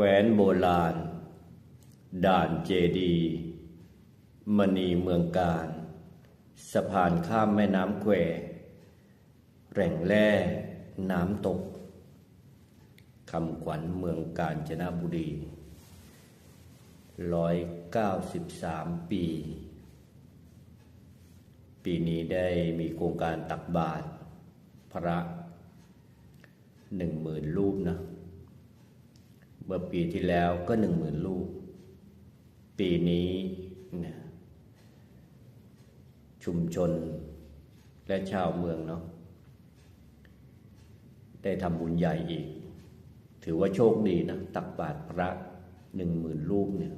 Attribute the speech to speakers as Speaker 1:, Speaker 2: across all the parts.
Speaker 1: แคว้นโบราณด่านเจดีย์มณีเมืองกาญสะพานข้ามแม่น้ำแควแหล่งแร่น้ำตกคำขวัญเมืองกาญจนบุรี193 ปี ปีนี้ได้มีโครงการตักบาตรพระ 10,000 รูปนะเมื่อปีที่แล้วก็ 10,000 รูปปีนี้นะชุมชนและชาวเมืองเนาะได้ทำบุญใหญ่อีกถือว่าโชคดีนะตักบาตรพระ 10,000 รูปเนี่ย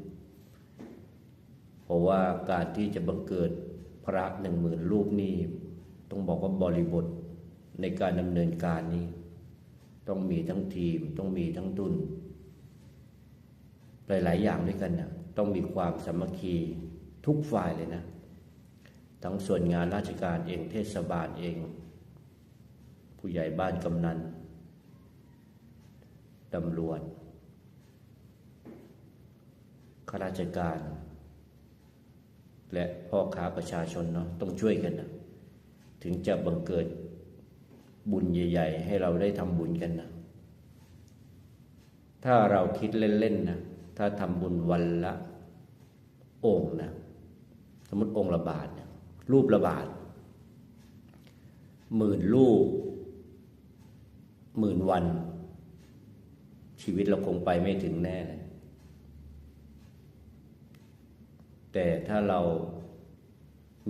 Speaker 1: เพราะว่าการที่จะบังเกิดพระ 10,000 รูปนี่ต้องบอกว่าบริบทในการดำเนินการนี้ต้องมีทั้งทีมต้องมีทั้งทุนหลายๆอย่างด้วยกันนะต้องมีความสามัคคีทุกฝ่ายเลยนะทั้งส่วนงานราชการเองเทศบาลเองผู้ใหญ่บ้านกำนันตำรวจข้าราชการและพ่อค้าประชาชนเนาะต้องช่วยกันนะถึงจะบังเกิดบุญใหญ่ๆให้เราได้ทำบุญกันนะถ้าเราคิดเล่นๆนะถ้าทำบุญวันละองค์นะสมมติองค์ละบาทนะรูปละบาท 10,000 รูป 10,000 วันชีวิตเราคงไปไม่ถึงแน่เลยแต่ถ้าเรา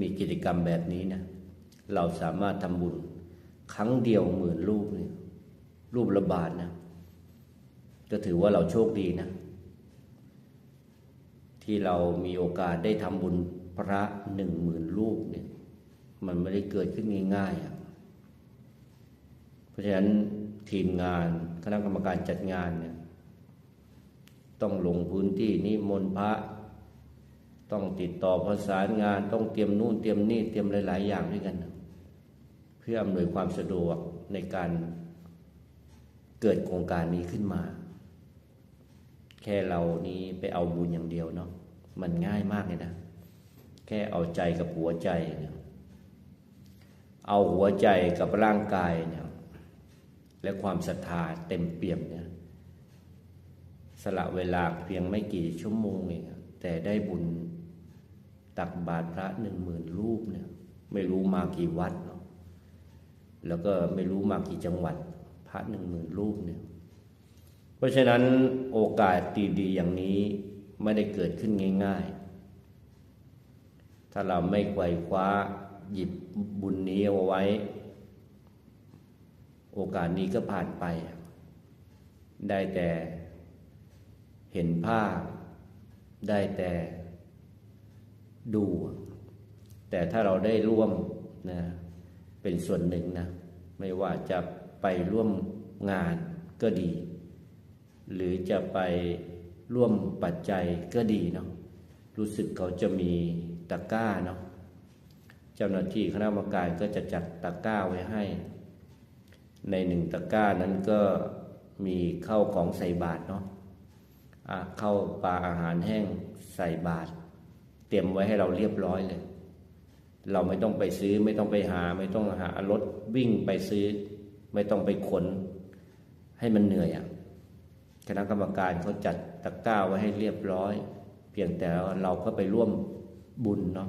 Speaker 1: มีกิจกรรมแบบนี้นะเราสามารถทำบุญครั้งเดียว 10,000 รูปเนี่ยรูปละบาทนะก็ถือว่าเราโชคดีนะที่เรามีโอกาสได้ทำบุญพระ 10,000 รูปเนี่ยมันไม่ได้เกิดขึ้นง่ายๆเพราะฉะนั้นทีมงานคณะกรรมการจัดงานเนี่ยต้องลงพื้นที่นิมนต์พระต้องติดต่อประสานงานต้องเตรียมนู่นเตรียมนี่เตรียมหลายๆอย่างด้วยกันนะเพื่ออำนวยความสะดวกในการเกิดโครงการนี้ขึ้นมาแค่เรานี้ไปเอาบุญอย่างเดียวเนาะมันง่ายมากเลยนะแค่เอาใจกับหัวใจเนี่ยเอาหัวใจกับร่างกายเนี่ยและความศรัทธาเต็มเปี่ยมเนี่ยสละเวลาเพียงไม่กี่ชั่วโมงเองแต่ได้บุญตักบาตรพระ 10,000 รูปเนี่ยไม่รู้มากี่วัดเนาะแล้วก็ไม่รู้มากี่จังหวัดพระ 10,000 รูปเนี่ยเพราะฉะนั้นโอกาสดีๆอย่างนี้ไม่ได้เกิดขึ้นง่ายๆถ้าเราไม่ไขว่คว้าหยิบบุญนี้เอาไว้โอกาสนี้ก็ผ่านไปได้แต่เห็นภาพได้แต่ดูแต่ถ้าเราได้ร่วมนะเป็นส่วนหนึ่งนะไม่ว่าจะไปร่วมงานก็ดีหรือจะไปร่วมปัจจัยก็ดีเนาะรู้สึกเขาจะมีตะกร้าเนาะเจ้าหน้าที่คณะกรรมการก็จะจัดตะกร้าไว้ให้ใน1 ตะกร้านั้นก็มีข้าวของใส่บาตรเนาะข้าวปลาอาหารแห้งใส่บาตรเตรียมไว้ให้เราเรียบร้อยเลยเราไม่ต้องไปซื้อไม่ต้องไปหาไม่ต้องหารถวิ่งไปซื้อไม่ต้องไปขนให้มันเหนื่อยคณะกรรมการเขาจัดตะกร้าไว้ให้เรียบร้อยเพียงแต่เราก็ไปร่วมบุญเนาะ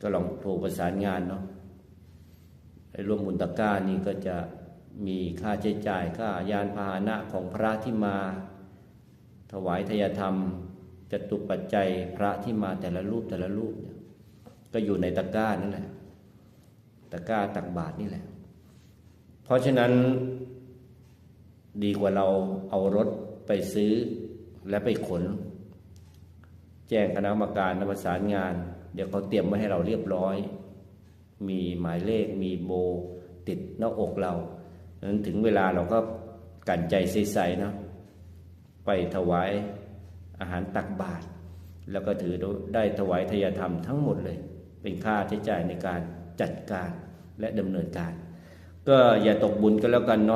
Speaker 1: ก็ลองโทรประสานงานเนาะไอ้ร่วมบุญตะกร้านี่ก็จะมีค่าใช้จ่ายค่ายานพาหนะของพระที่มาถวายทายธรรมจตุปัจจัยพระที่มาแต่ละรูปเนี่ยก็อยู่ในตะกร้านั่นแหละตะกร้าตักบาตรนี่แหละเพราะฉะนั้นดีกว่าเราเอารถไปซื้อและไปขนแจ้งคณะกรรมการประสานงานเดี๋ยวเขาเตรียมไว้ให้เราเรียบร้อยมีหมายเลขมีโบติดหน้าอกเราดังนั้นถึงเวลาเราก็กันใจใส่ๆเนาะไปถวายอาหารตักบาตรแล้วก็ถือได้ถวายทายธรรมทั้งหมดเลยเป็นค่าใช้จ่ายในการจัดการและดำเนินการก็อย่าตกบุญกันแล้วกันเนาะ